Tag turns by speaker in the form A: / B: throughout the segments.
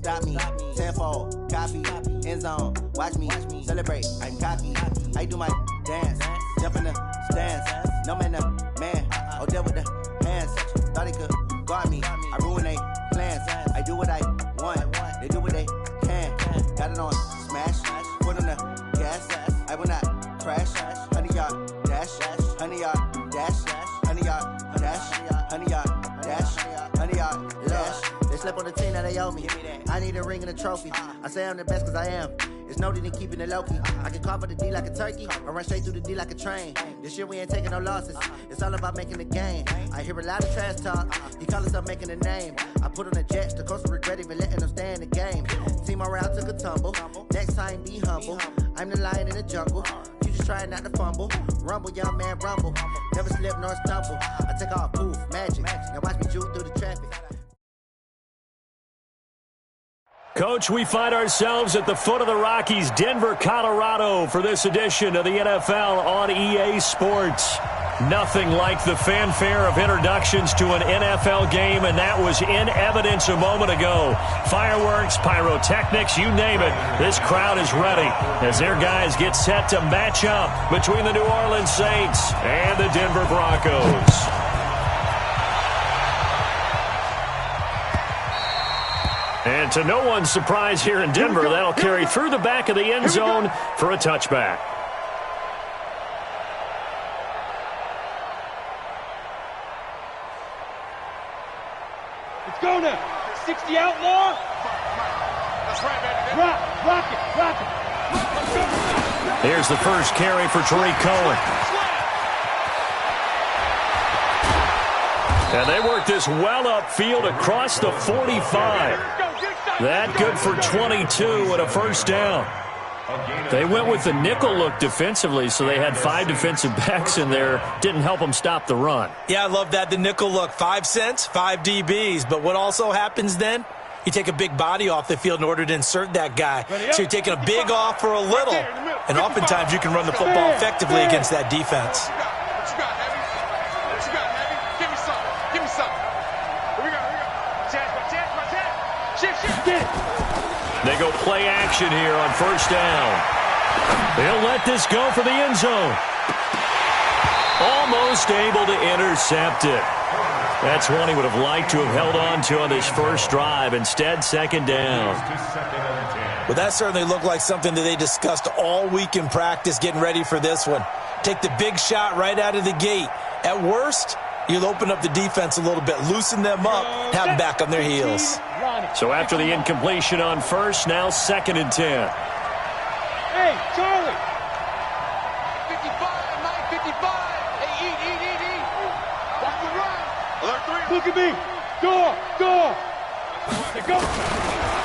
A: stop me. Tenfold, copy, end zone, watch me, celebrate, I'm cocky. I do my dance, jump in the stands, no man, oh, deal with the hands, thought he could guard me, I ruin they plans, I do what I want, they do what they can, got it on smash, put on the gas, I will not crash, 100 yard dash, 100 yard dash, 100 yard dash, 100 yard dash, 100 yard dash. They slept on the team that they owe me. I need a ring and a trophy. I say I'm the best cause I am. It's no need in keeping it low-key. I can carve up the D like a turkey or run straight through the D like a train. This year we ain't taking no losses. It's all about making the game. I hear a lot of trash talk. He call himself making a name. I put on the Jets. The coach will regret even letting them stay in the game. Team morale took a tumble. Next time be humble. I'm the lion in the jungle. You just trying not to fumble. Rumble, young man, rumble. Never slip nor stumble. I take off, poof, magic. Now watch me juke through the traffic.
B: Coach, we find ourselves at the foot of the Rockies, Denver, Colorado, for this edition of the NFL on EA Sports. Nothing like the fanfare of introductions to an NFL game, and that was in evidence a moment ago. Fireworks, pyrotechnics, you name it. This crowd is ready as their guys get set to match up between the New Orleans Saints and the Denver Broncos. And to no one's surprise here in Denver, that'll carry through the back of the end zone for a touchback.
C: Let's go now. 60 outlaw.
D: That's right, baby.
C: Rock it.
B: Here's the first carry for Tariq Cohen. And they work this well upfield across the 45. That good for 22 and a first down. They went with the nickel look defensively, so they had 5 defensive backs in there. Didn't help them stop the run.
E: Yeah, I love that, the nickel look. 5 cents, 5 DBs. But what also happens then? You take a big body off the field in order to insert that guy. So you're taking a big off for a little. And oftentimes you can run the football effectively against that defense.
B: They go play action here on first down. They'll let this go for the end zone. Almost able to intercept it. That's one he would have liked to have held on to on this first drive. Instead, second down.
E: Well, that certainly looked like something that they discussed all week in practice getting ready for this one. Take the big shot right out of the gate. At worst, you'll open up the defense a little bit, loosen them up, have them back on their heels.
B: So after the incompletion on first, now second and 10.
C: Hey, Charlie.
D: 55, 955. Hey, eat. Watch the run. Alert 3.
C: Look at me. Go. Go.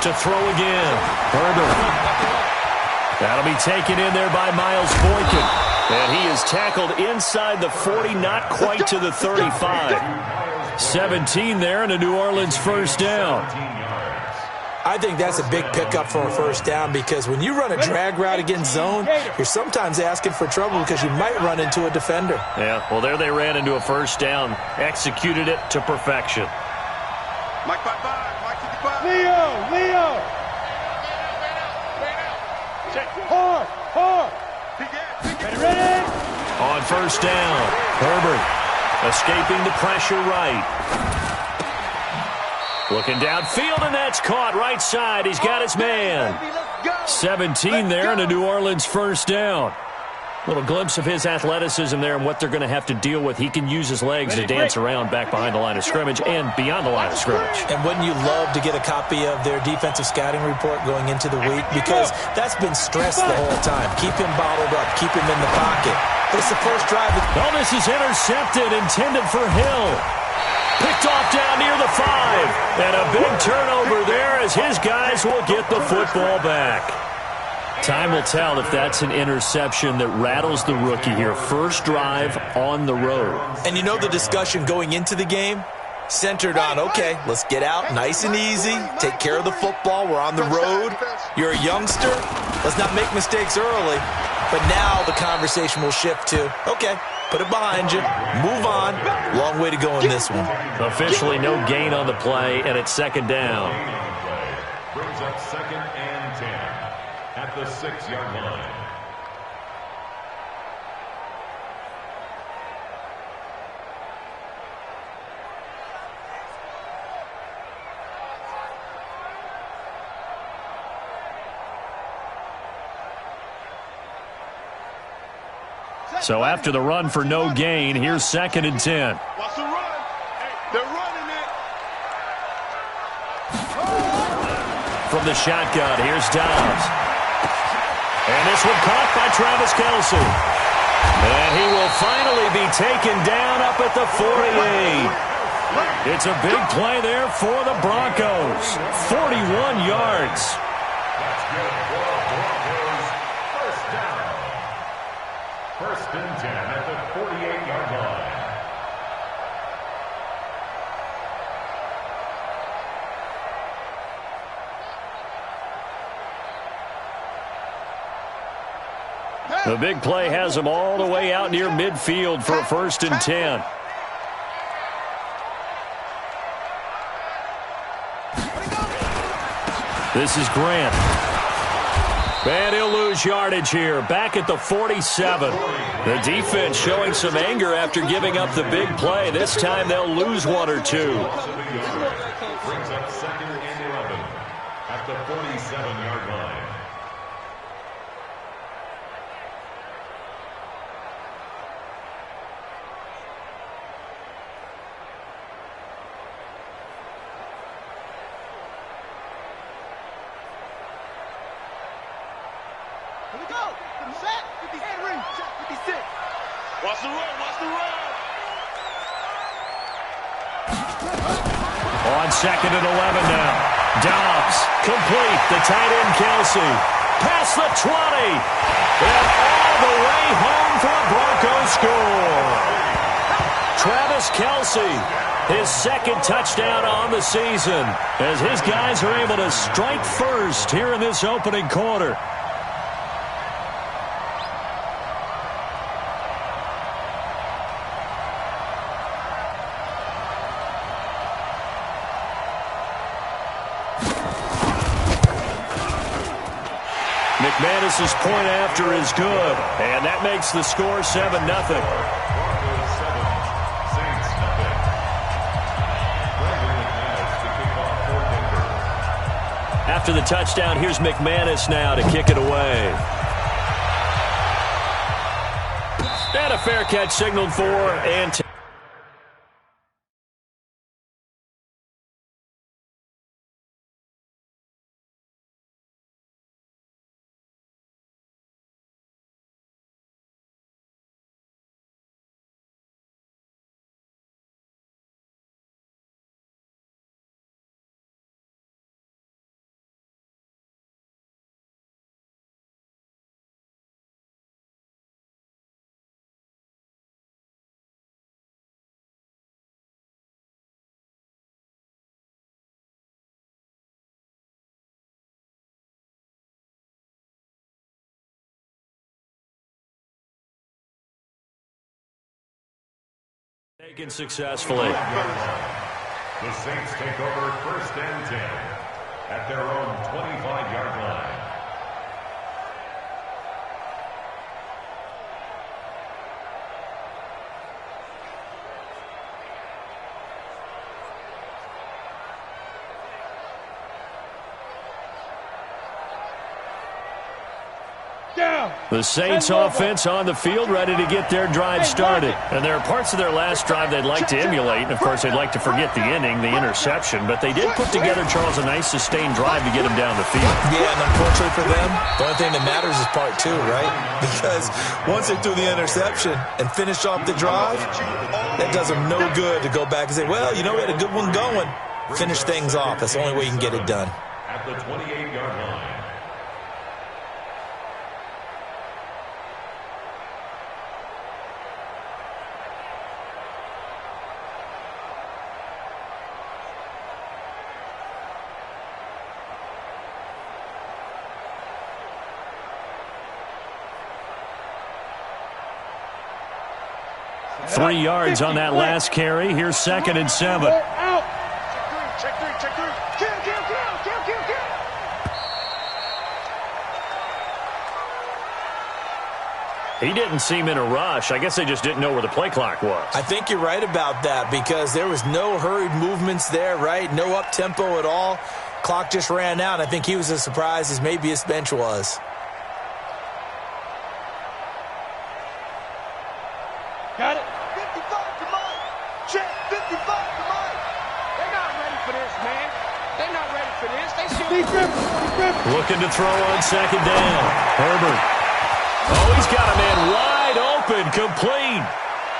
B: To throw again. Herbert. That'll be taken in there by Miles Boykin. And he is tackled inside the 40, not quite to the 35. 17 there and a New Orleans first down.
E: I think that's a big pickup for a first down because when you run a drag route against zone, you're sometimes asking for trouble because you might run into a defender.
B: Yeah, well, there they ran into a first down. Executed it to perfection.
D: Mike 55, Mike 55.
C: Leo. Hard. Ready?
B: On first down, Herbert escaping the pressure right. Looking downfield, and that's caught right side. He's got his man. 17 there and a New Orleans first down. Little glimpse of his athleticism there and what they're going to have to deal with. He can use his legs to dance around back behind the line of scrimmage and beyond the line of scrimmage.
E: And wouldn't you love to get a copy of their defensive scouting report going into the week? Because that's been stressed the whole time. Keep him bottled up. Keep him in the pocket. But it's the first drive.
B: Oh, this is intercepted, intended for Hill. Picked off down near the 5. And a big turnover there as his guys will get the football back. Time will tell if that's an interception that rattles the rookie here. First drive on the road.
E: And you know the discussion going into the game? Centered on, okay, let's get out nice and easy. Take care of the football. We're on the road. You're a youngster. Let's not make mistakes early. But now the conversation will shift to, okay, put it behind you. Move on. Long way to go in this one.
B: Officially no gain on the play, and it's second down.
F: brings up 2nd and 10 at the 6-yard line.
B: So after the run for no gain, here's 2nd and 10.
D: Watch the run. Hey, they're running it.
B: From the shotgun, here's Dobbs. And this one caught by Travis Kelce. And he will finally be taken down up at the 48. It's a big play there for the Broncos. 41 yards.
F: That's good for the Broncos. First down. 1st and 10 at the 48-yard line.
B: The big play has him all the way out near midfield for a 1st and 10. This is Grant. And he'll lose yardage here. Back at the 47. The defense showing some anger after giving up the big play. This time they'll lose 1 or 2.
F: Brings up 2nd and 11 at the 47-yard line.
D: Here we go. Set. 56. Set. 56. Watch the run. Watch the run.
B: On 2nd and 11 now. Dobbs complete. The tight end Kelce. Past the 20. And all the way home for a Broncos score. Travis Kelce, his 2nd touchdown on the season, as his guys are able to strike first here in this opening quarter. McManus's point after is good, and that makes the score 7-0. After the touchdown, here's McManus now to kick it away. And a fair catch signaled for, and taken successfully.
F: The Saints take over 1st and 10 at their own 25-yard line.
B: The Saints offense on the field, ready to get their drive started. And there are parts of their last drive they'd like to emulate. And, of course, they'd like to forget the ending, the interception. But they did put together, Charles, a nice sustained drive to get them down the field.
E: Yeah, and unfortunately for them, the only thing that matters is part 2, right? Because once they threw the interception and finished off the drive, that does them no good to go back and say, well, you know, we had a good one going. Finish things off. That's the only way you can get it done.
F: At the 28-yard line.
B: Three yards on that last carry. Here's 2nd and 7.
D: Check three. Check three. Check three. Kill.
B: He didn't seem in a rush. I guess they just didn't know where the play clock was.
E: I think you're right about that because there was no hurried movements there, right? No up-tempo at all. Clock just ran out. I think he was as surprised as maybe his bench was.
C: Got it.
D: 55 to Mike. Check. 55 to Mike.
C: They're not ready for this, man. They're not ready for this. They still
B: looking to throw on second down. Herbert. Oh, he's got a man wide open, complete.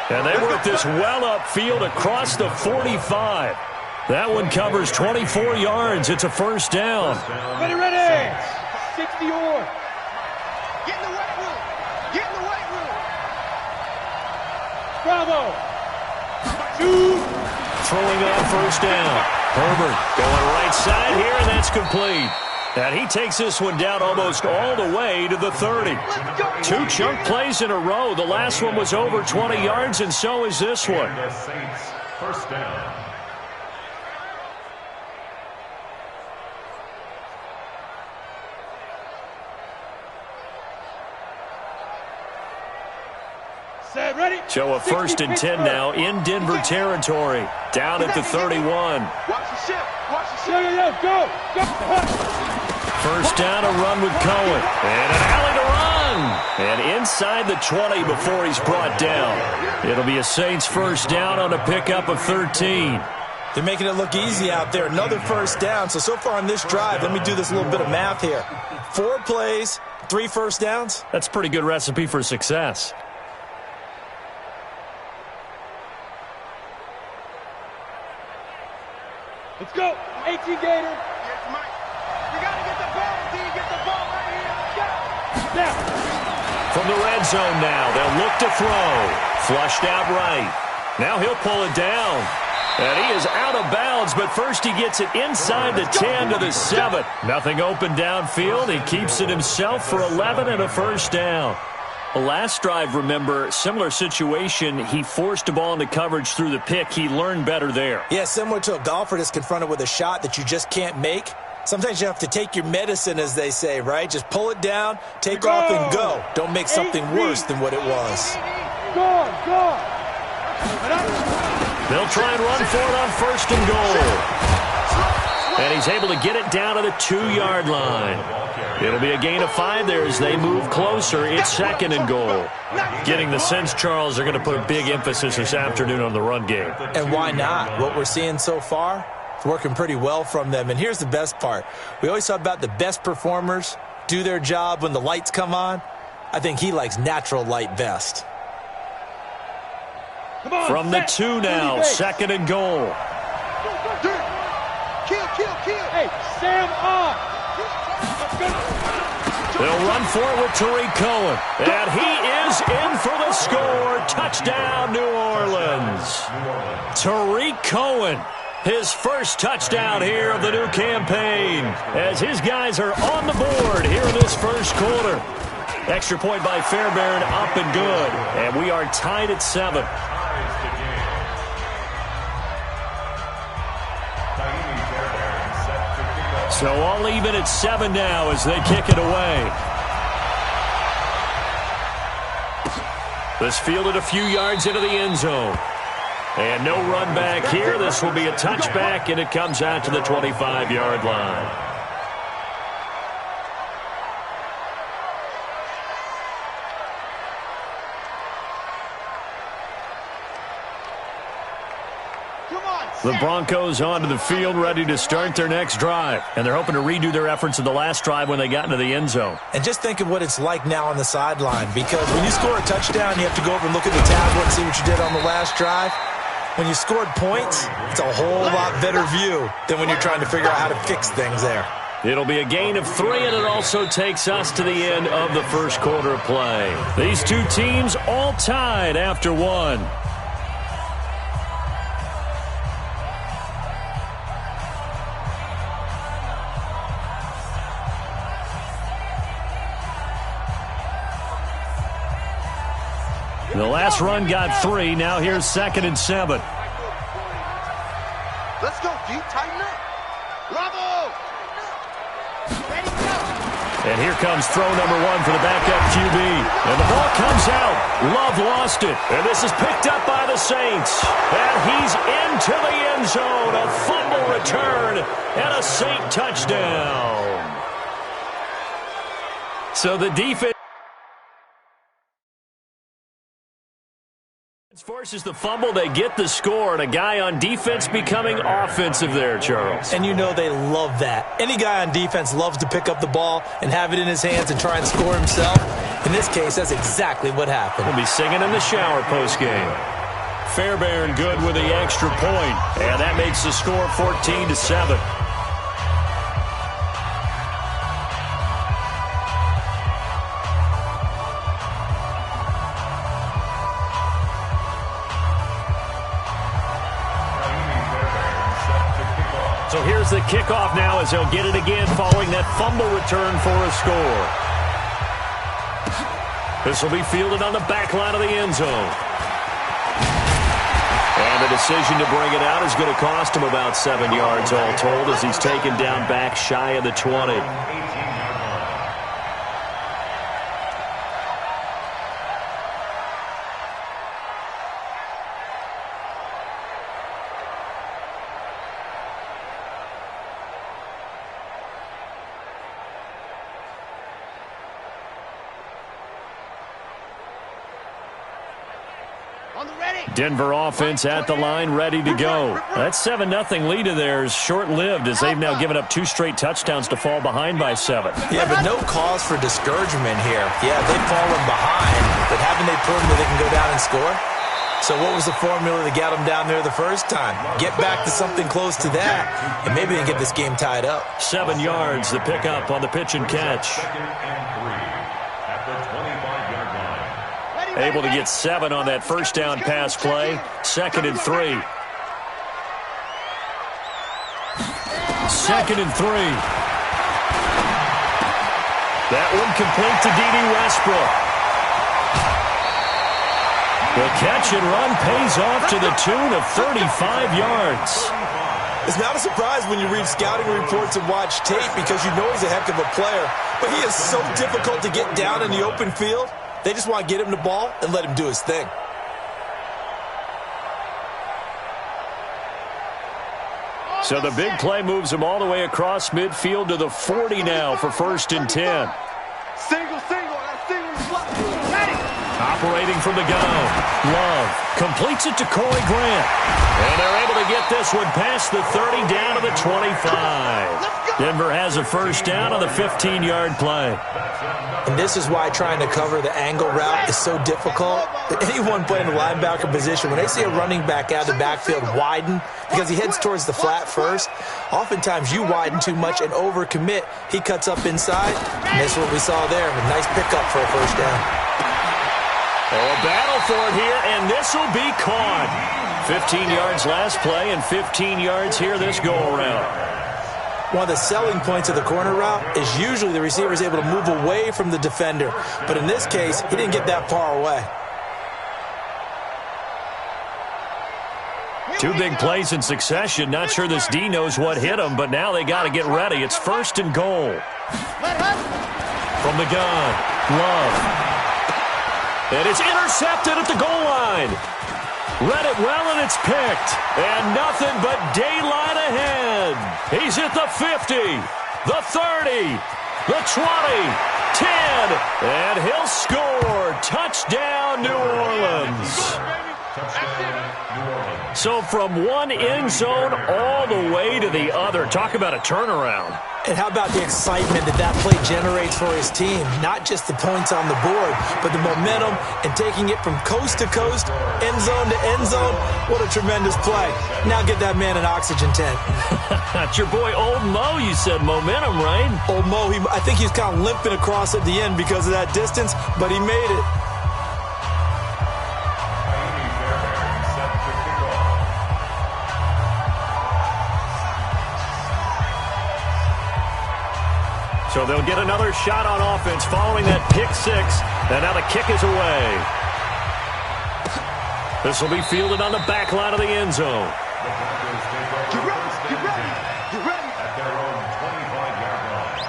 B: And they work this well upfield across the 45. That one covers 24 yards. It's a first down.
C: Ready. 60 or.
D: Get in the weight room. Get in the weight room.
C: Bravo. 2.
B: Throwing on first down. Herbert going right side here, and that's complete. And he takes this one down almost all the way to the 30. 2 chunk plays in a row. The last one was over 20 yards, and so is this one.
F: The Saints, first down.
C: Set, ready.
B: So a first and 10 now in Denver territory. Down at the 31.
D: Watch the shift. Watch the shift.
C: Yo, go.
B: First down, a run with Cohen. And an alley to run. And inside the 20 before he's brought down. It'll be a Saints first down on a pickup of 13.
E: They're making it look easy out there. Another first down. So far on this drive, let me do this little bit of math here. 4 plays, 3 first downs.
B: That's a pretty good recipe for success.
C: Let's go. 18 Gator.
D: Yes, Mike. You got to get the ball, D. Get the ball right here.
C: Now.
B: From the red zone now, they'll look to throw. Flushed out right. Now he'll pull it down. And he is out of bounds, but first he gets it inside the 10 to the 7. Nothing open downfield. He keeps it himself for 11 and a first down. The last drive, remember, similar situation. He forced a ball into coverage through the pick. He learned better there.
E: Yeah, similar to a golfer that's confronted with a shot that you just can't make. Sometimes you have to take your medicine, as they say, right? Just pull it down, take off, and go. Don't make something worse than what it was.
C: Go.
B: They'll try and run for it on first and goal. And he's able to get it down to the 2-yard line. It'll be a gain of 5 there as they move closer. It's second and goal. Getting the sense, Charles, they're going to put a big emphasis this afternoon on the run game.
E: And why not? What we're seeing so far, it's working pretty well from them. And here's the best part. We always talk about the best performers do their job when the lights come on. I think he likes natural light best.
B: From the 2 now, second and goal.
D: Kill.
C: Hey, Sam off.
B: They'll run for it with Tariq Cohen. And he is in for the score. Touchdown, New Orleans. Tariq Cohen, his first touchdown here of the new campaign, as his guys are on the board here in this first quarter. Extra point by Fairbairn, up and good. And we are tied at 7. So all even at 7 now as they kick it away. This fielded a few yards into the end zone. And no run back here. This will be a touchback, and it comes out to the 25-yard line. The Broncos onto the field, ready to start their next drive. And they're hoping to redo their efforts of the last drive when they got into the end zone.
E: And just think of what it's like now on the sideline, because when you score a touchdown, you have to go over and look at the tablet and see what you did on the last drive. When you scored points, it's a whole lot better view than when you're trying to figure out how to fix things there.
B: It'll be a gain of 3, and it also takes us to the end of the first quarter of play. These two teams all tied after 1. The last run got 3. Now here's second and 7.
D: Let's go, D. Tighten up. Bravo. Ready, go.
B: And here comes throw number 1 for the backup QB. And the ball comes out. Love lost it. And this is picked up by the Saints. And he's into the end zone. A fumble return and a Saint touchdown. So the defense forces the fumble. They get the score, and a guy on defense becoming offensive there, Charles.
E: And you know they love that. Any guy on defense loves to pick up the ball and have it in his hands and try and score himself. In this case, that's exactly what happened.
B: We'll be singing in the shower postgame. Fairbairn good with the extra point, and that makes the score 14-7. So here's the kickoff now as he'll get it again following that fumble return for a score. This will be fielded on the back line of the end zone. And the decision to bring it out is going to cost him about 7 yards all told as he's taken down back shy of the 20. Denver offense at the line, ready to go. That 7-0 lead of theirs short-lived as they've now given up 2 straight touchdowns to fall behind by 7.
E: Yeah, but no cause for discouragement here. Yeah, they've fallen behind, but haven't they proven that they can go down and score? So what was the formula to get them down there the first time? Get back to something close to that, and maybe they get this game tied up.
B: 7 yards, the pickup on the pitch and catch. Able to get 7 on that first down pass play. 2nd and 3. 2nd and 3. That one complete to D.D. Westbrook. The catch and run pays off to the tune of 35 yards.
E: It's not a surprise when you read scouting reports and watch tape because you know he's a heck of a player. But he is so difficult to get down in the open field. They just want to get him the ball and let him do his thing.
B: So the big play moves him all the way across midfield to the 40 now for 1st and 10.
D: Single.
B: Operating from the gun. Love completes it to Corey Grant. And they're able to get this one past the 30 down to the 25. Denver has a first down on the 15-yard play.
E: And this is why trying to cover the angle route is so difficult. Anyone playing the linebacker position, when they see a running back out of the backfield widen, because he heads towards the flat first, oftentimes you widen too much and overcommit. He cuts up inside, and that's what we saw there. A nice pickup for a first down.
B: Oh, a battle for it here, and this will be caught. 15 yards last play and 15 yards here this go-around.
E: One of the selling points of the corner route is usually the receiver is able to move away from the defender. But in this case, he didn't get that far away.
B: 2 big plays in succession. Not sure this D knows what hit him, but now they got to get ready. It's 1st and goal. From the gun, Love. And it's intercepted at the goal line. Read it well, and it's picked. And nothing but daylight ahead. He's at the 50, the 30, the 20, 10, and he'll score. Touchdown, New Orleans. So from one end zone all the way to the other. Talk about a turnaround.
E: And how about the excitement that play generates for his team? Not just the points on the board, but the momentum and taking it from coast to coast, end zone to end zone. What a tremendous play. Now get that man an oxygen tent.
B: That's your boy Old Mo. You said momentum, right?
E: Old Mo, I think he was kind of limping across at the end because of that distance, but he made it.
B: So they'll get another shot on offense following that pick 6. And now the kick is away. This will be fielded on the back line of the end zone.
D: Get ready. At their own 25-yard line.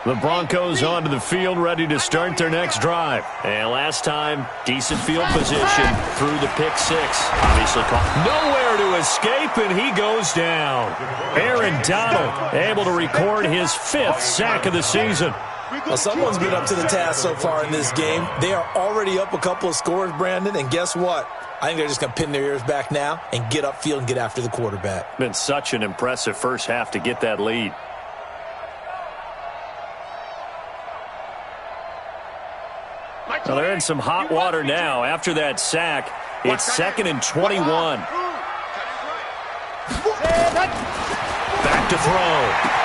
B: The Broncos onto the field, ready to start their next drive. And last time, decent field position through the pick six. Obviously caught nowhere to escape, and he goes down. Aaron Donald able to record his 5th sack of the season.
E: Well, someone's been up to the task so far in this game. They are already up a couple of scores, Brandon, and guess what? I think they're just going to pin their ears back now and get upfield and get after the quarterback.
B: Been such an impressive first half to get that lead. Well, they're in some hot water now. After that sack, it's 2nd and 21. Back to throw.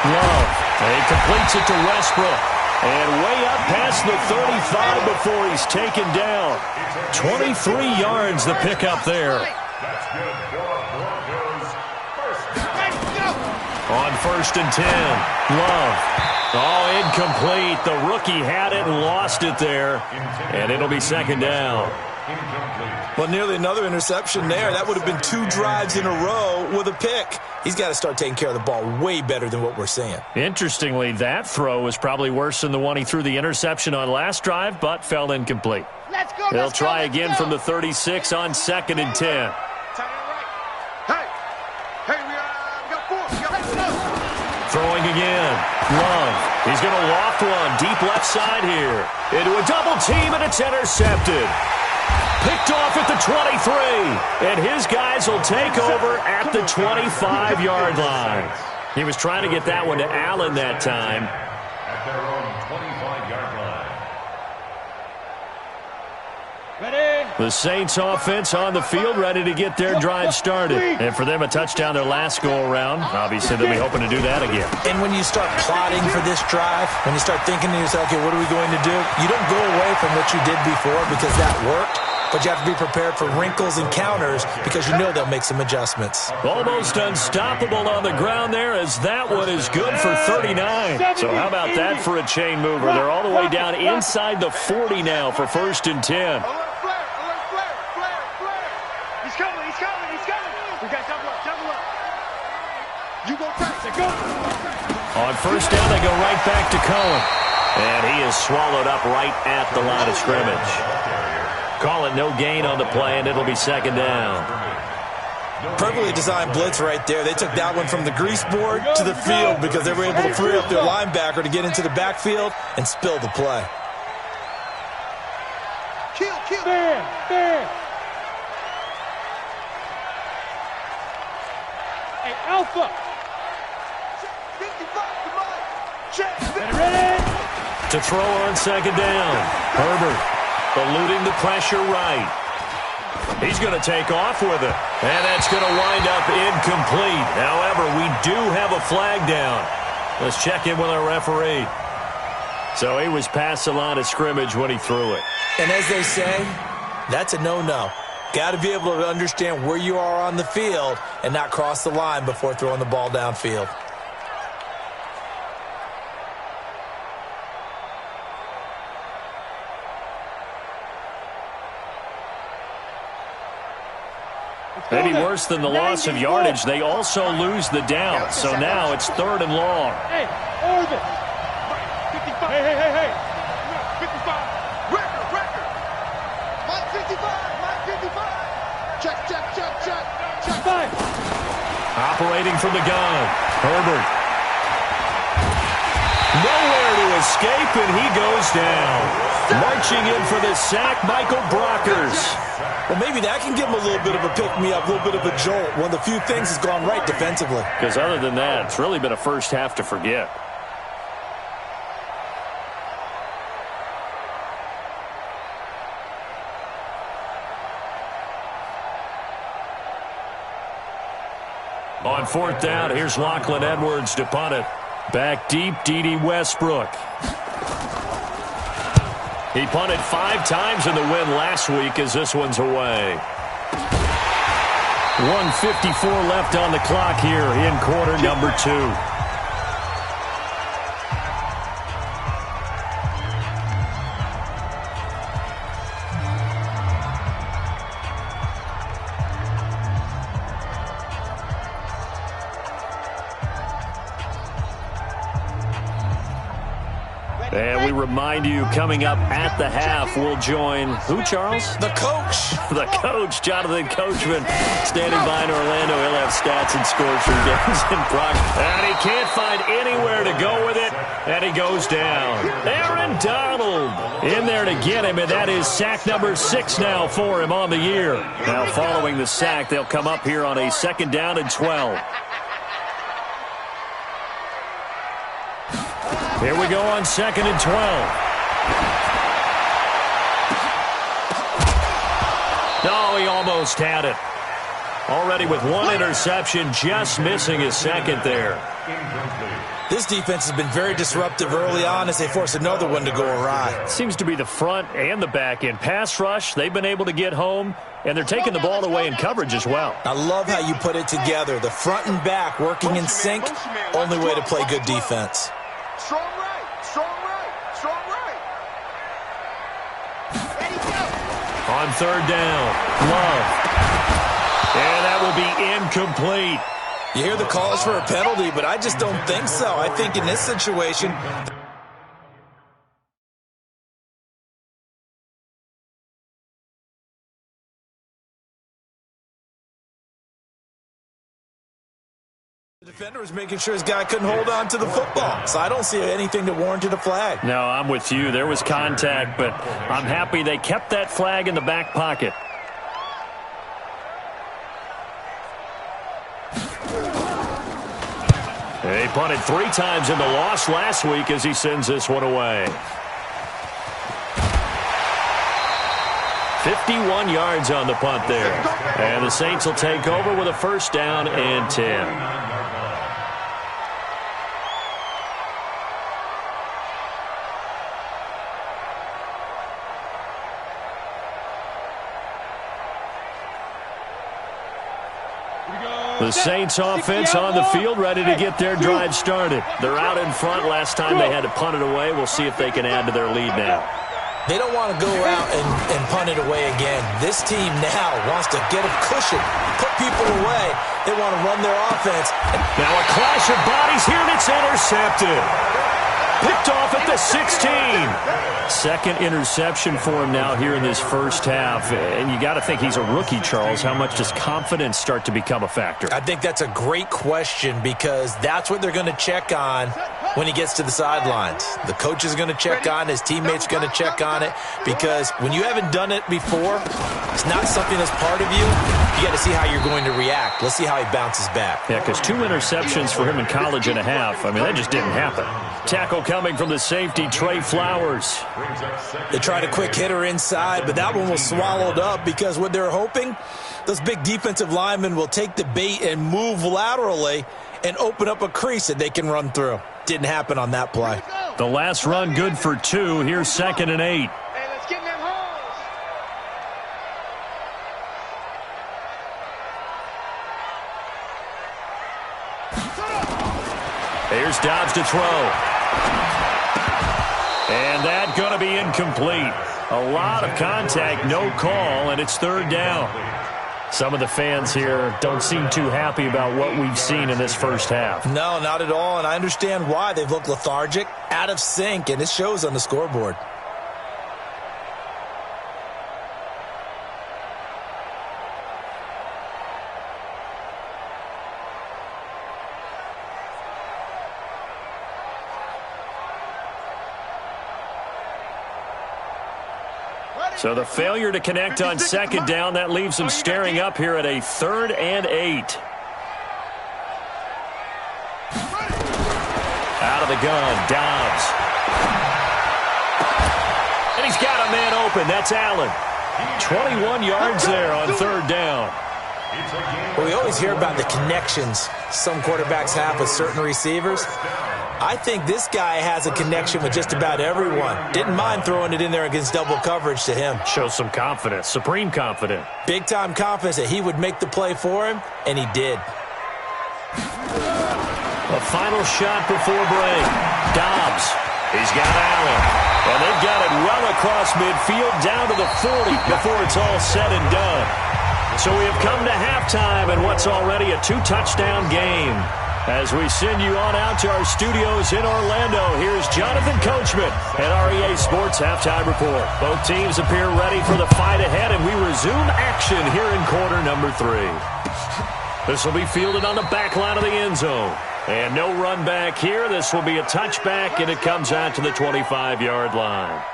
B: Love. And he completes it to Westbrook. And way up past the 35 before he's taken down. 23 yards the pickup there.
F: That's good for Broncos.
B: On 1st and 10. Love. Oh, incomplete. The rookie had it and lost it there. And it'll be 2nd down.
E: Well, nearly another interception there. That would have been 2 drives in a row with a pick. He's got to start taking care of the ball way better than what we're seeing.
B: Interestingly, that throw was probably worse than the one he threw the interception on last drive, but fell incomplete.
C: Let's go.
B: They'll try again from the 36 on 2nd and 10. Throwing again. Love. He's going to loft one deep left side here. Into a double team, and it's intercepted. Picked off at the 23. And his guys will take over at the 25-yard line. He was trying to get that one to Allen that time.
F: At their own 25-yard line.
B: The Saints offense on the field, ready to get their drive started. And for them, a touchdown their last go-around. Obviously, they'll be hoping to do that again.
E: And when you start plotting for this drive, when you start thinking to yourself, okay, what are we going to do? You don't go away from what you did before because that worked. But you have to be prepared for wrinkles and counters because you know they'll make some adjustments.
B: Almost unstoppable on the ground there as that one is good for 39. So how about that for a chain mover? They're all the way down inside the 40 now for 1st and 10.
C: He's coming. We got double up. You go first. Go.
B: On 1st down, they go right back to Cohen. And he is swallowed up right at the line of scrimmage. Call it no gain on the play, and it'll be 2nd down.
E: Perfectly designed blitz right there. They took that one from the grease board to the field because they were able to free up their linebacker to get into the backfield and spill the play.
C: Kill. Bam. Hey, Alpha. 55, come on. Check. Ready.
B: To throw on 2nd down. Herbert. Eluding the pressure right. He's going to take off with it. And that's going to wind up incomplete. However, we do have a flag down. Let's check in with our referee. So he was past the line of scrimmage when he threw it.
E: And as they say, that's a no-no. Got to be able to understand where you are on the field and not cross the line before throwing the ball downfield.
B: Maybe worse than the loss of yardage, they also lose the down. So now it's 3rd and long.
C: Hey, Orvin. 55. Hey. 55. Record. Mike 55. Check. 5.
B: Operating from the gun. Herbert. Nowhere to escape, and he goes down. Marching in for the sack, Michael Brockers.
E: Well, maybe that can give him a little bit of a pick-me-up, a little bit of a jolt. One of the few things has gone right defensively.
B: Because other than that, it's really been a first half to forget. On 4th down, here's Lachlan Edwards to punt it. Back deep, D.D. Westbrook. He punted 5 times in the win last week as this one's away. 1:54 left on the clock here in quarter number 2. And we remind you, coming up at the half, we'll join who, Charles?
E: The coach.
B: The coach, Jonathan Coachman, standing by in Orlando. He'll have stats and scores from games in Brock. And he can't find anywhere to go with it, and he goes down. Aaron Donald in there to get him, and that is sack number 6 now for him on the year. Now, following the sack, they'll come up here on a 2nd down and 12. Here we go on 2nd and 12. No, he almost had it. Already with 1 interception, just missing his 2nd there.
E: This defense has been very disruptive early on as they force another one to go awry.
B: Seems to be the front and the back end. Pass rush, they've been able to get home, and they're taking the ball away in coverage as well.
E: I love how you put it together. The front and back working in sync, only way to play good defense.
D: Strong right, strong right, strong right. Ready, go.
B: On 3rd down, Love. And that will be incomplete.
E: You hear the calls for a penalty, but I just don't think so. I think in this situation, the defender was making sure his guy couldn't hold on to the football. So I don't see anything that warranted a flag.
B: No, I'm with you. There was contact, but I'm happy they kept that flag in the back pocket. He punted 3 times in the loss last week as he sends this one away. 51 yards on the punt there. And the Saints will take over with a 1st down and 10. The Saints offense on the field, ready to get their drive started. They're out in front. Last time they had to punt it away. We'll see if they can add to their lead now.
E: They don't want to go out and punt it away again. This team now wants to get a cushion, put people away. They want to run their offense.
B: Now a clash of bodies here, and it's intercepted. Picked off at the 16. 2nd interception for him now here in this 1st half. And you got to think he's a rookie, Charles. How much does confidence start to become a factor?
E: I think that's a great question because that's what they're going to check on when he gets to the sidelines. The coach is going to check on it. His teammates are going to check on it because when you haven't done it before, it's not something that's part of you. You got to see how you're going to react. Let's see how he bounces back.
B: Yeah, because 2 interceptions for him in college and a half. I mean, that just didn't happen. Tackle coming from the safety, Trey Flowers.
E: They tried a quick hitter inside, but that one was swallowed up because what they're hoping, those big defensive linemen will take the bait and move laterally and open up a crease that they can run through. Didn't happen on that play.
B: The last run good for 2. Here's 2nd and 8.
D: Hey, let's get in them holes.
B: Here's Dobbs to throw. And that going to be incomplete. A lot of contact, no call, and it's 3rd down. Some of the fans here don't seem too happy about what we've seen in this 1st half.
E: No, not at all, and I understand why. They've looked lethargic, out of sync, and it shows on the scoreboard.
B: So the failure to connect on 2nd down, that leaves them staring up here at a 3rd and 8. Out of the gun, Dobbs. And he's got a man open. That's Allen. 21 yards there on 3rd down.
E: Well, we always hear about the connections some quarterbacks have with certain receivers. I think this guy has a connection with just about everyone. Didn't mind throwing it in there against double coverage to him.
B: Shows some confidence, supreme confidence.
E: Big-time confidence that he would make the play for him, and he did.
B: A final shot before break. Dobbs. He's got Allen. And they've got it well across midfield down to the 40 before it's all said and done. So we have come to halftime in what's already a 2-touchdown game. As we send you on out to our studios in Orlando, here's Jonathan Coachman at REA Sports Halftime Report. Both teams appear ready for the fight ahead, and we resume action here in quarter number 3. This will be fielded on the back line of the end zone. And no run back here. This will be a touchback, and it comes out to the 25-yard line.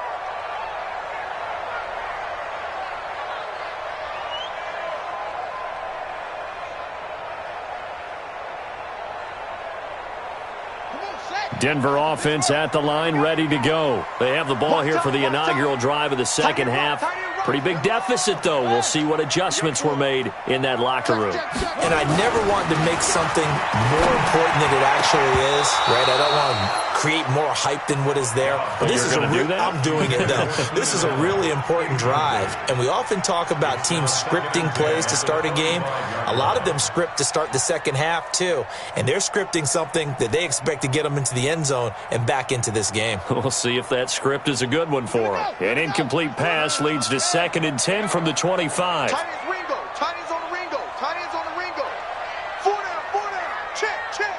B: Denver offense at the line, ready to go. They have the ball here for the inaugural drive of the second half. Pretty big deficit, though. We'll see what adjustments were made in that locker room.
E: And I never wanted to make something more important than it actually is, right? I don't want to create more hype than what is there. But this is I'm doing it, though. This is a really important drive. And we often talk about teams scripting plays to start a game. A lot of them script to start the second half, too. And they're scripting something that they expect to get them into the end zone and back into this game.
B: We'll see if that script is a good one for them. An incomplete pass leads to 2nd and 10 from the 25.
D: Tight ends Ringo. Tight ends on the Ringo. Tight ends on the Ringo. 4 down. Check.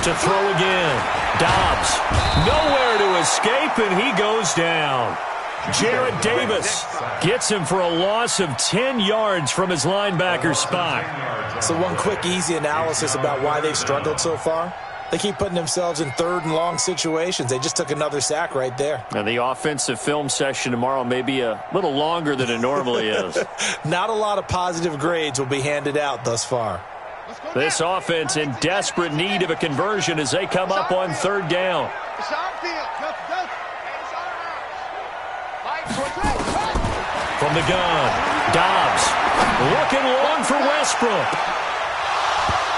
B: To throw again. Dobbs. Nowhere to escape, and he goes down. Jarrett Davis gets him for a loss of 10 yards from his linebacker spot.
E: So one quick, easy analysis about why they've struggled so far. They keep putting themselves in 3rd and long situations. They just took another sack right there.
B: And the offensive film session tomorrow may be a little longer than it normally is.
E: Not a lot of positive grades will be handed out thus far.
B: This offense in desperate need of a conversion as they come up on 3rd down. From the gun, Dobbs looking long for Westbrook.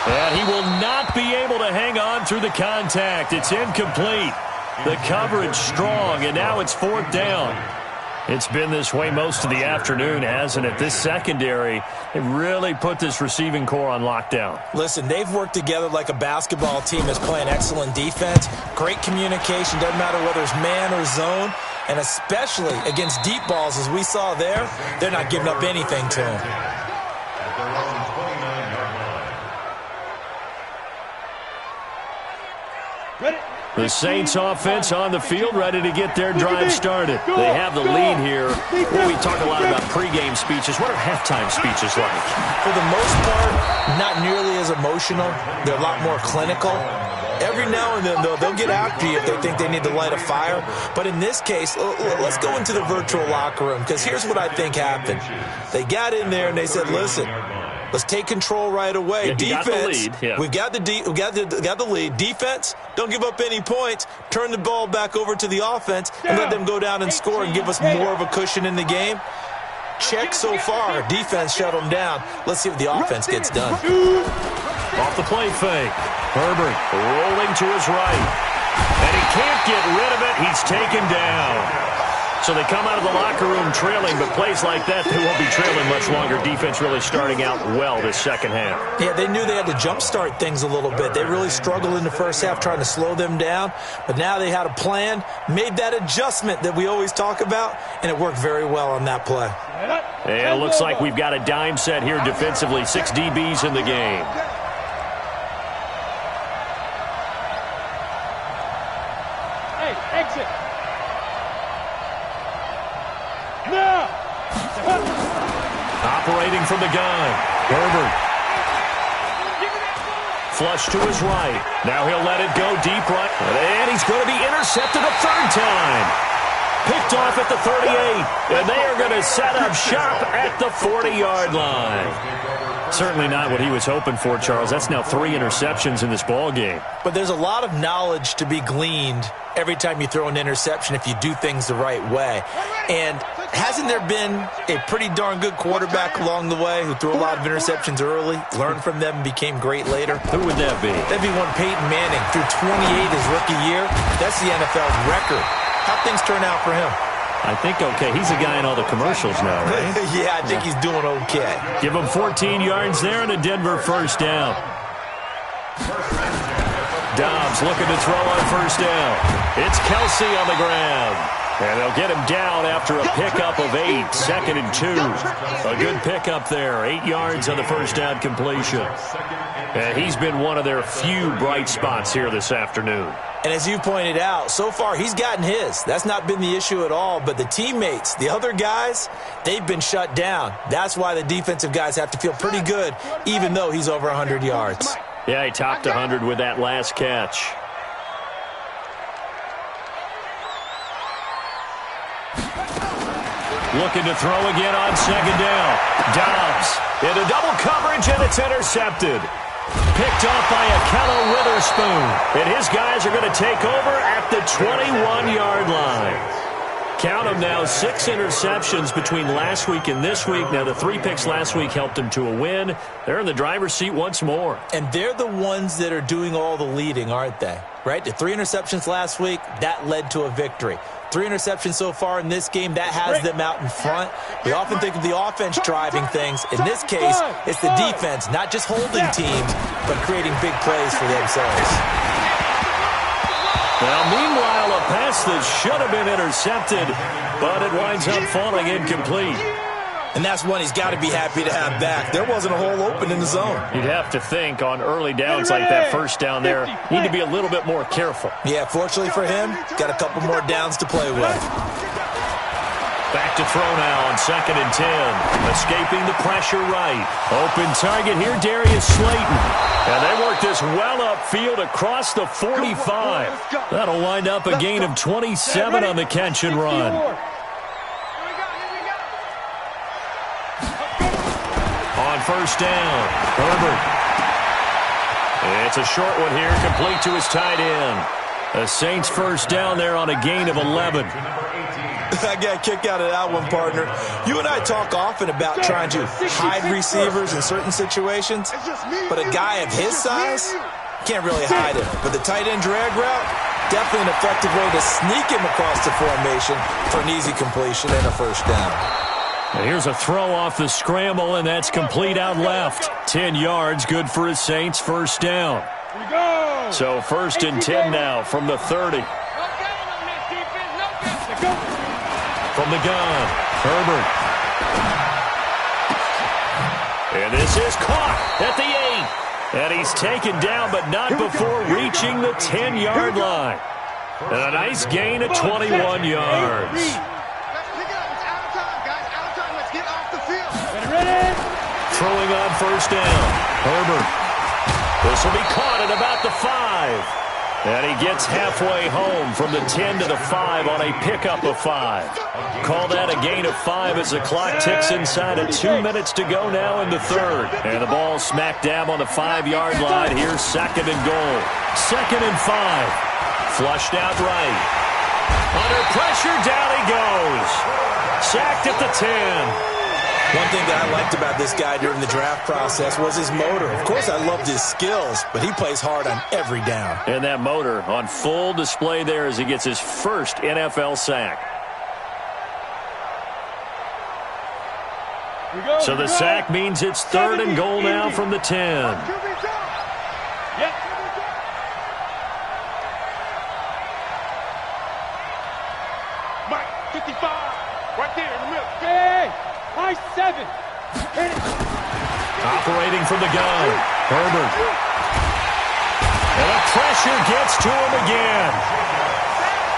B: And he will not be able to hang on through the contact. It's incomplete. The coverage strong, and now it's 4th down. It's been this way most of the afternoon, hasn't it? This secondary, they really put this receiving core on lockdown.
E: Listen, they've worked together like a basketball team that's playing excellent defense. Great communication, doesn't matter whether it's man or zone. And especially against deep balls, as we saw there, they're not giving up anything to them.
B: The Saints offense on the field, ready to get their drive started. They have the lead here. Well, we talk a lot about pregame speeches. What are halftime speeches like?
E: For the most part, not nearly as emotional. They're a lot more clinical. Every now and then, though, they'll get after you if they think they need to light a fire. But in this case, let's go into the virtual locker room, because here's what I think happened. They got in there and they said, listen, let's take control right away. Defense, we've got the lead. Defense, don't give up any points. Turn the ball back over to the offense and let them go down and score and give us more of a cushion in the game. Check so far. Defense shut them down. Let's see what the offense gets done.
B: Off the play fake. Herbert rolling to his right. And he can't get rid of it. He's taken down. So they come out of the locker room trailing, but plays like that, they won't be trailing much longer. Defense really starting out well this second half.
E: Yeah, they knew they had to jumpstart things a little bit. They really struggled in the first half trying to slow them down, but now they had a plan, made that adjustment that we always talk about, and it worked very well on that play.
B: And it looks like we've got a dime set here defensively. 6 DBs in the game.
C: Hey, exit.
B: Operating from the gun. Herbert. Flush to his right. Now he'll let it go deep right. And he's going to be intercepted a 3rd time. Picked off at the 38. And they are going to set up shop at the 40-yard line. Certainly not what he was hoping for, Charles. That's now 3 interceptions in this ball game.
E: But there's a lot of knowledge to be gleaned every time you throw an interception if you do things the right way. And hasn't there been a pretty darn good quarterback along the way who threw a lot of interceptions early, learned from them, and became great later?
B: Who would that be?
E: That'd be one Peyton Manning. Threw 28 his rookie year. That's the NFL record. How'd things turn out for him?
B: I think okay. He's a guy in all the commercials now, right?
E: Yeah, I think he's doing okay.
B: Give him 14 yards there and a Denver 1st down. Dobbs looking to throw on 1st down. It's Kelsey on the ground. And they'll get him down after a pickup of 8, 2nd and 2. A good pickup there, 8 yards on the first down completion. And he's been one of their few bright spots here this afternoon.
E: And as you pointed out, so far he's gotten his. That's not been the issue at all. But the teammates, the other guys, they've been shut down. That's why the defensive guys have to feel pretty good, even though he's over 100 yards.
B: Yeah, he topped 100 with that last catch. Looking to throw again on 2nd down. Dobbs into double coverage, and it's intercepted. Picked off by Akello Witherspoon. And his guys are going to take over at the 21-yard line. Count them now, 6 interceptions between last week and this week. Now, the 3 picks last week helped them to a win. They're in the driver's seat once more.
E: And they're the ones that are doing all the leading, aren't they? Right? The 3 interceptions last week, that led to a victory. 3 interceptions so far in this game, that has them out in front. We often think of the offense driving things. In this case, it's the defense, not just holding teams, but creating big plays for themselves.
B: Now, meanwhile, a pass that should have been intercepted, but it winds up falling incomplete.
E: And that's one he's got to be happy to have back. There wasn't a hole open in the zone.
B: You'd have to think on early downs like that first down there, need to be a little bit more careful.
E: Yeah, fortunately for him, got a couple more downs to play with.
B: Back to throw now on 2nd and 10. Escaping the pressure right. Open target here, Darius Slayton. And they work this well upfield across the 45. That'll wind up a gain of 27 on the catch and run. On first down, Herbert. It's a short one here, complete to his tight end. The Saints first down there on a gain of 11.
E: I got a kick out of that one, partner. You and I talk often about trying to hide receivers in certain situations, but a guy of his size can't really hide him. But the tight end drag route, definitely an effective way to sneak him across the formation for an easy completion and a first down.
B: And here's a throw off the scramble, and that's complete out left. 10 yards, good for his Saints first down. So 1st and 10 now from the 30. From the gun, Herbert. And this is caught at the 8. And he's taken down, but not before reaching the 10-yard line. And a nice gain of 21 yards. Throwing on first down, Herbert. This will be caught at about the 5. And he gets halfway home from the 10 to the 5 on a pickup of 5. Call that a gain of 5 as the clock ticks inside of 2 minutes to go now in the 3rd. And the ball smack dab on the 5-yard line. Here's 2nd and goal. 2nd and 5. Flushed out right. Under pressure, down he goes. Sacked at the 10.
E: One thing that I liked about this guy during the draft process was his motor. Of course, I loved his skills, but he plays hard on every down.
B: And that motor on full display there as he gets his first NFL sack. So the sack means it's 3rd and goal now from the 10.
C: Mike, 55, right there in the middle. Hey! High 7.
B: Operating from the gun, Herbert. And the pressure gets to him again.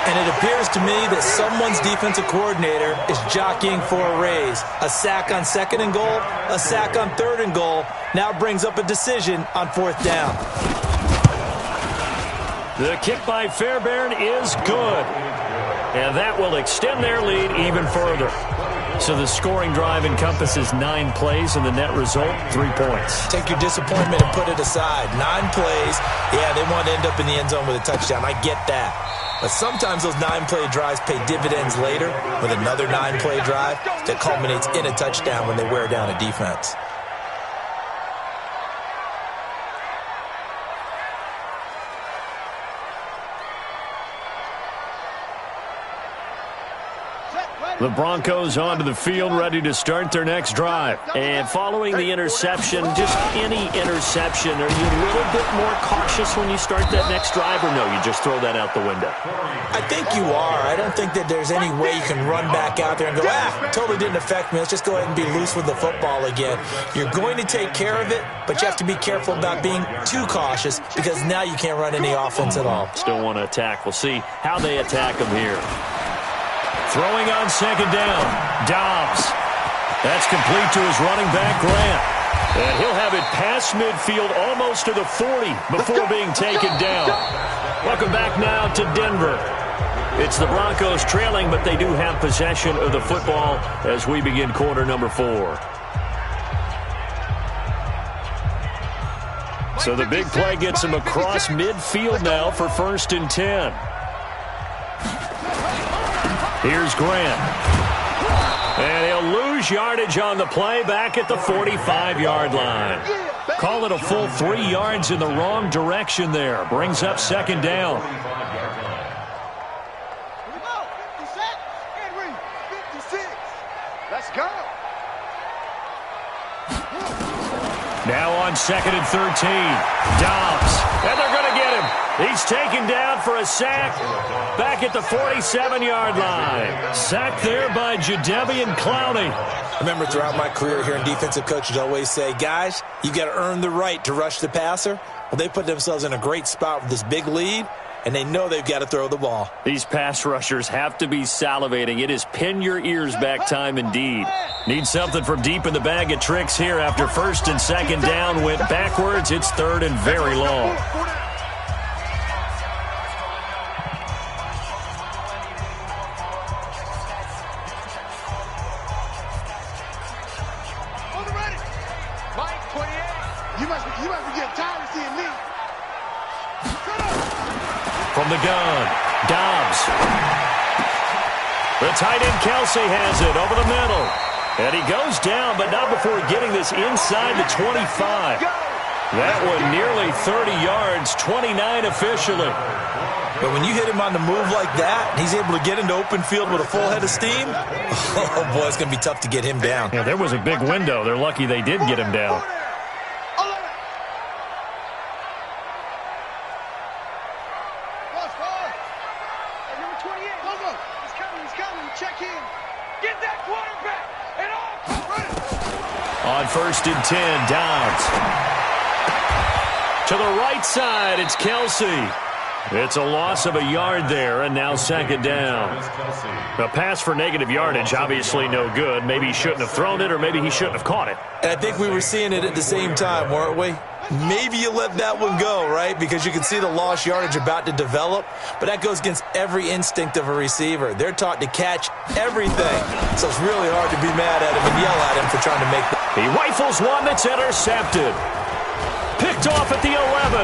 E: And it appears to me that someone's defensive coordinator is jockeying for a raise. A sack on 2nd and goal, a sack on 3rd and goal. Now brings up a decision on 4th down.
B: The kick by Fairbairn is good. And that will extend their lead even further. So the scoring drive encompasses 9 plays, and the net result, 3 points.
E: Take your disappointment and put it aside. 9 plays, yeah, they want to end up in the end zone with a touchdown. I get that. But sometimes those 9-play drives pay dividends later with another 9-play drive that culminates in a touchdown when they wear down a defense.
B: The Broncos onto the field, ready to start their next drive. And following the interception, just any interception, are you a little bit more cautious when you start that next drive, or no, you just throw that out the window?
E: I think you are. I don't think that there's any way you can run back out there and go, totally didn't affect me. Let's just go ahead and be loose with the football again. You're going to take care of it, but you have to be careful about being too cautious because now you can't run any offense at all.
B: Still want to attack. We'll see how they attack them here. Throwing on second down, Dobbs. That's complete to his running back, Grant. And he'll have it past midfield almost to the 40 before being taken down. Welcome back now to Denver. It's the Broncos trailing, but they do have possession of the football as we begin quarter number 4. So the big play gets him across midfield now for 1st and 10. Here's Grant. And he'll lose yardage on the play back at the 45-yard line. Call it a full 3 yards in the wrong direction there. Brings up second down.
C: Let's go.
B: Now on 2nd and 13. Dobbs. And they're going to get him. He's taken down for a sack back at the 47-yard line. Sacked there by Jadeveon Clowney.
E: I remember throughout my career hearing defensive coaches always say, guys, you got to earn the right to rush the passer. Well, they put themselves in a great spot with this big lead, and they know they've got to throw the ball.
B: These pass rushers have to be salivating. It is pin your ears back time indeed. Need something from deep in the bag of tricks here after 1st and 2nd down. Went backwards. It's 3rd and very long. From the gun, Dobbs. The tight end Kelsey has it over the middle. And he goes down, but not before getting this inside the 25. That one nearly 30 yards, 29 officially.
E: But when you hit him on the move like that, he's able to get into open field with a full head of steam, oh, boy, it's going to be tough to get him down.
B: Yeah, there was a big window. They're lucky they did get him down. On 1st and 10, Dobbs. To the right side, it's Kelsey. It's a loss of a yard there, and now 2nd down. A pass for negative yardage, obviously no good. Maybe he shouldn't have thrown it, or maybe he shouldn't have caught it.
E: And I think we were seeing it at the same time, weren't we? Maybe you let that one go, right? Because you can see the lost yardage about to develop, but that goes against every instinct of a receiver. They're taught to catch everything, so it's really hard to be mad at him and yell at him for trying to make the...
B: He rifles one that's intercepted. Picked off at the 11,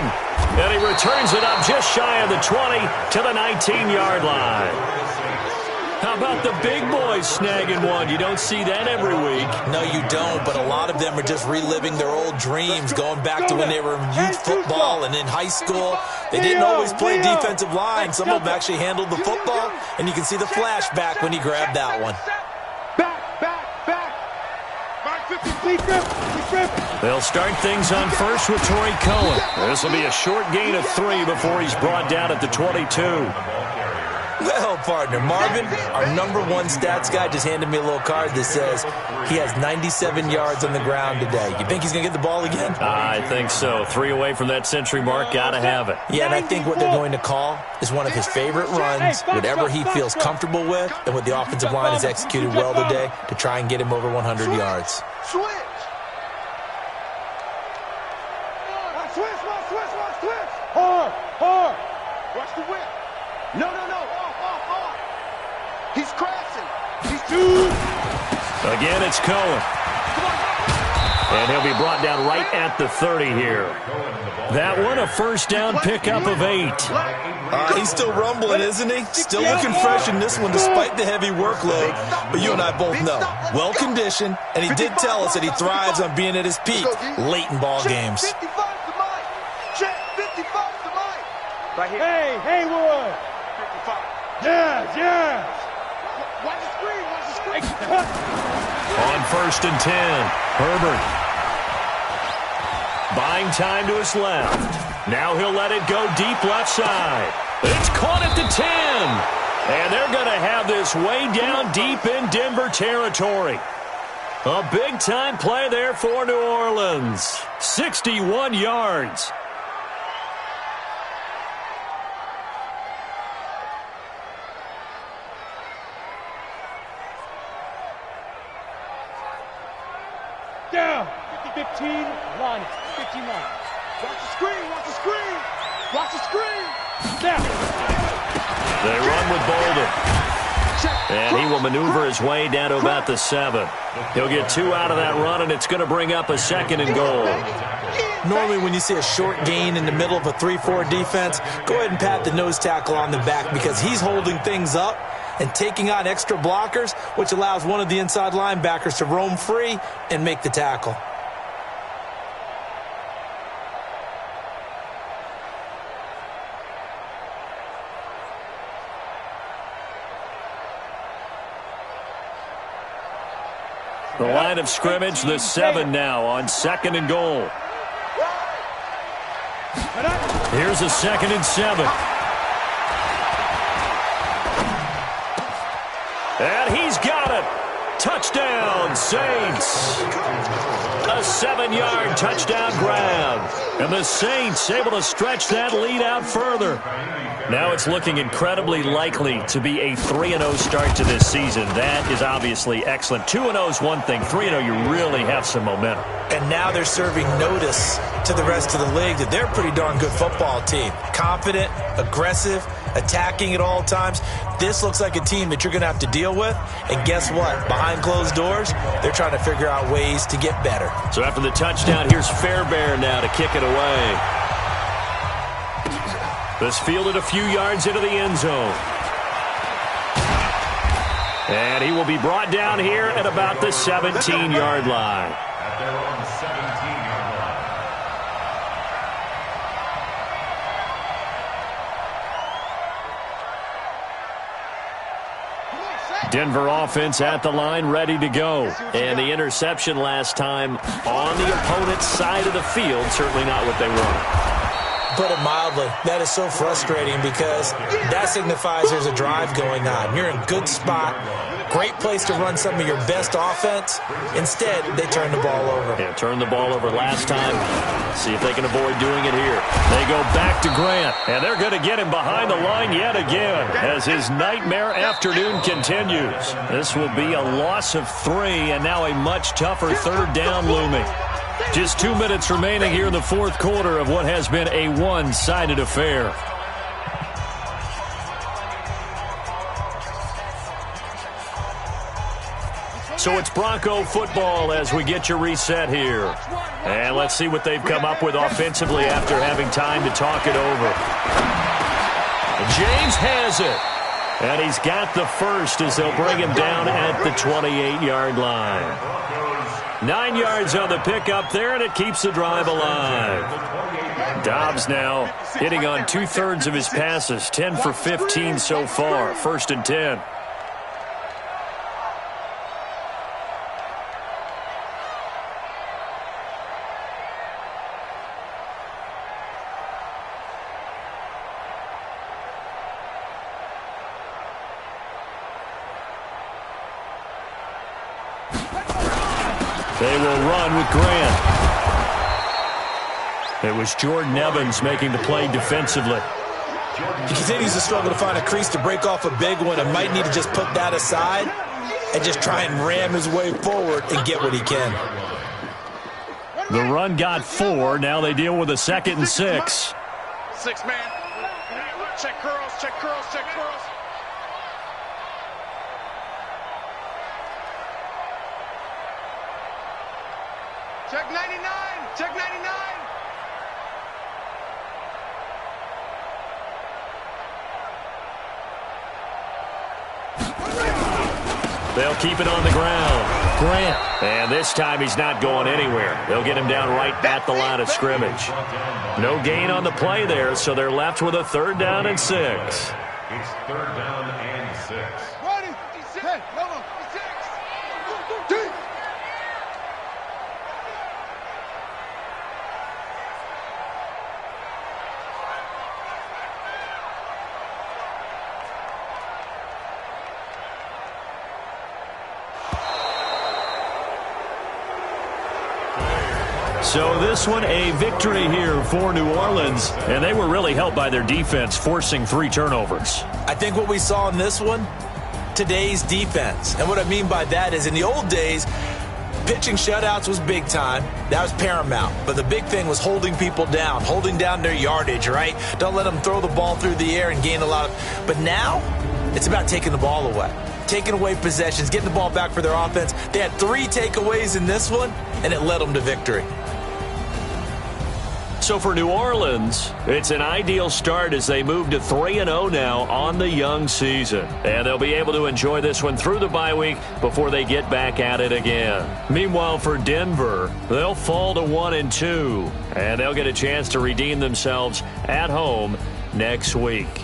B: and he returns it up just shy of the 20 to the 19-yard line. How about the big boys snagging one? You don't see that every week.
E: No, you don't, but a lot of them are just reliving their old dreams, going back to when they were in youth football and in high school. They didn't always play defensive line. Some of them actually handled the football, and you can see the flashback when he grabbed that one.
B: They'll start things on first with Torrey Cohen. This will be a short gain of 3 before he's brought down at the 22.
E: Well, partner, Marvin, our #1 stats guy, just handed me a little card that says he has 97 yards on the ground today. You think he's going to get the ball again?
B: I think so. 3 away from that century mark. Got to have it.
E: Yeah, and I think what they're going to call is one of his favorite runs, whatever he feels comfortable with, and what the offensive line has executed well today to try and get him over 100 yards.
C: Switch. Hard. Watch the whip. No. He's crashing. He's too.
B: Again, it's Cohen. And he'll be brought down right at the 30 here. That one, a first down pickup of 8.
E: He's still rumbling, isn't he? Still looking fresh in this one despite the heavy workload. But you and I both know, well-conditioned, and he did tell us that he thrives on being at his peak late in ball games.
C: 55 to Mike. Check 55 to Mike. Right here. Hey, Haywood. 55. Yes. Watch the screen.
B: On 1st and 10, Herbert. Buying time to his left. Now he'll let it go deep left side. It's caught at the 10. And they're going to have this way down deep in Denver territory. A big-time play there for New Orleans. 61 yards.
C: Down. 15 line. 15 line. Watch the screen. Watch the screen. Watch the screen. Down.
B: They run with Bolden. And he will maneuver his way down to about the 7. He'll get 2 out of that run, and it's going to bring up a 2nd and goal.
E: Normally when you see a short gain in the middle of a 3-4 defense, go ahead and pat the nose tackle on the back because he's holding things up and taking on extra blockers, which allows one of the inside linebackers to roam free and make the tackle.
B: The line of scrimmage, the 7 now on 2nd and goal. Here's a 2nd and 7. And he's got it. Touchdown, Saints. A 7-yard touchdown grab. And the Saints able to stretch that lead out further. Now it's looking incredibly likely to be a 3-0 start to this season. That is obviously excellent. 2-0 is one thing. 3-0, you really have some momentum.
E: And now they're serving notice to the rest of the league that they're a pretty darn good football team. Confident, aggressive, attacking at all times. This looks like a team that you're going to have to deal with. And guess what? Behind closed doors, they're trying to figure out ways to get better.
B: So after the touchdown, here's Fairbairn now to kick it away. This fielded a few yards into the end zone. And he will be brought down here at about the 17-yard line.
F: At their own 17-yard line.
B: Denver offense at the line, ready to go. And the interception last time on the opponent's side of the field, certainly not what they wanted.
E: Put it mildly, that is so frustrating because that signifies there's a drive going on. You're in a good spot, great place to run some of your best offense. Instead, they turn the ball over.
B: Yeah, turned the ball over last time. See if they can avoid doing it here. They go back to Grant, and they're going to get him behind the line yet again as his nightmare afternoon continues. This will be a loss of 3, and now a much tougher 3rd down looming. Just 2 minutes remaining here in the 4th quarter of what has been a one-sided affair. So it's Bronco football as we get you reset here. And let's see what they've come up with offensively after having time to talk it over. James has it. And he's got the first as they'll bring him down at the 28-yard line. 9 yards on the pickup there, and it keeps the drive alive. Dobbs now hitting on 2/3 of his passes, 10 for 15 so far. 1st and 10. They will run with Grant. It was Jordan Evans making the play defensively.
E: He continues to struggle to find a crease to break off a big one and might need to just put that aside and just try and ram his way forward and get what he can.
B: The run got 4. Now they deal with a 2nd and 6.
D: 6 man. Check curls, check curls, check curls. Check 99! Check 99!
B: They'll keep it on the ground. Grant. And this time he's not going anywhere. They'll get him down right at the line of scrimmage. No gain on the play there, so they're left with a 3rd down and 6.
F: It's 3rd down and 6.
D: Ready? 6.
B: So this one, a victory here for New Orleans, and they were really helped by their defense, forcing 3 turnovers.
E: I think what we saw in this one, today's defense. And what I mean by that is in the old days, pitching shutouts was big time. That was paramount. But the big thing was holding people down, holding down their yardage, right? Don't let them throw the ball through the air and gain a lot of... But now, it's about taking the ball away. Taking away possessions, getting the ball back for their offense. They had 3 takeaways in this one, and it led them to victory.
B: So for New Orleans, it's an ideal start as they move to 3-0 now on the young season. And they'll be able to enjoy this one through the bye week before they get back at it again. Meanwhile, for Denver, they'll fall to 1-2, and they'll get a chance to redeem themselves at home next week.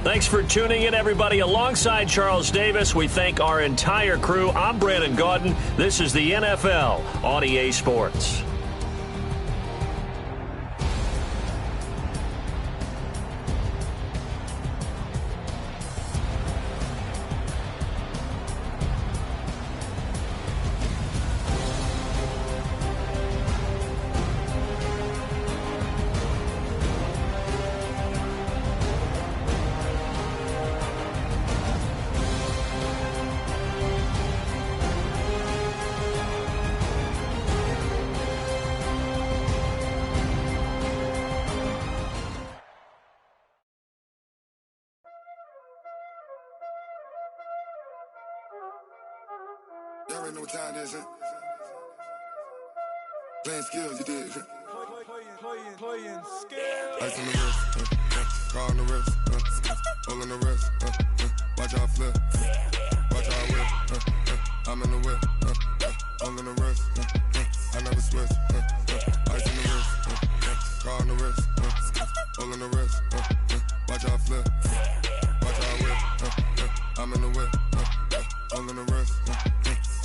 B: Thanks for tuning in, everybody. Alongside Charles Davis, we thank our entire crew. I'm Brandon Gaudin. This is the NFL on EA Sports.
G: Y'all already know what time it is, huh? Playing skills, you did. Playing skills. Ice on the wrist, car on the wrist, hole in the wrist, watch out flip, watch out whip, I'm in the whip, hole in the wrist, I never switch, ice on the wrist, car on the wrist, hole in the wrist, watch out flip, watch out whip, I'm in the whip, hole in the wrist,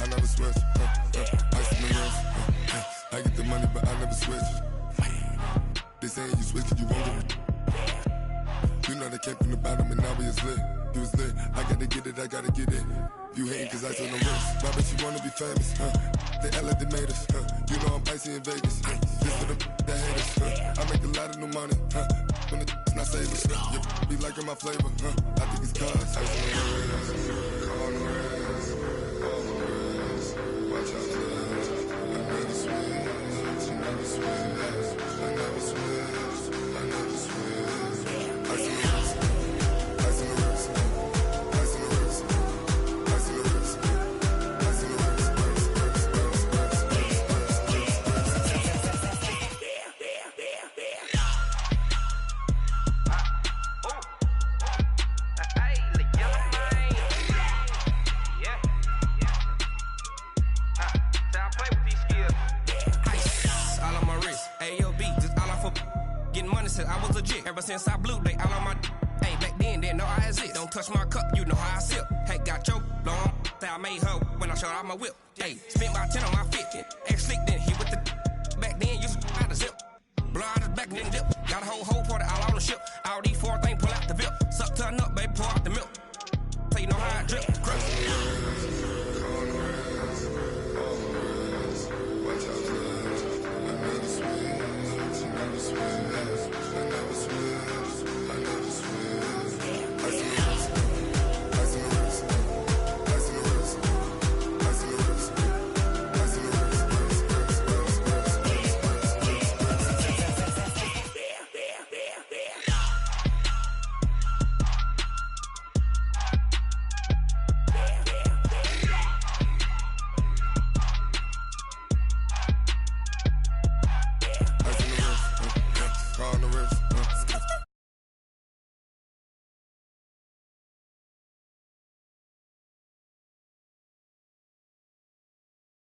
G: I never switch, ice on the wrist, I get the money but I never switch. They saying you switch it, you won't get it. You know they came from the bottom and now we is lit. You was lit, I gotta get it, I gotta get it. You hating cause ice on the wrist. Why bet you wanna be famous, They act like they made us, You know I'm icy in Vegas, This for the that hate us, I make a lot of new money, When it's not savings, You be liking my flavor, I think it's cause ice on the wrist, on the wrist, on the wrist. Watch out, I never switch, I never switch, I never switch, I never switch. Ice on the wrist, ice on the wrist, ice on the wrist, ice on the wrist, ice on the wrist,
H: I was legit ever since I blew they all on my hey back then didn't know I exist. Don't touch my cup, you know how I sip. Hey, got your long that I made her when I showed out my whip. Hey, spent my 10 on my 50. Ex slick then hit with the back then used to out the zip. Blow out his back and then dip. Got a whole party all on the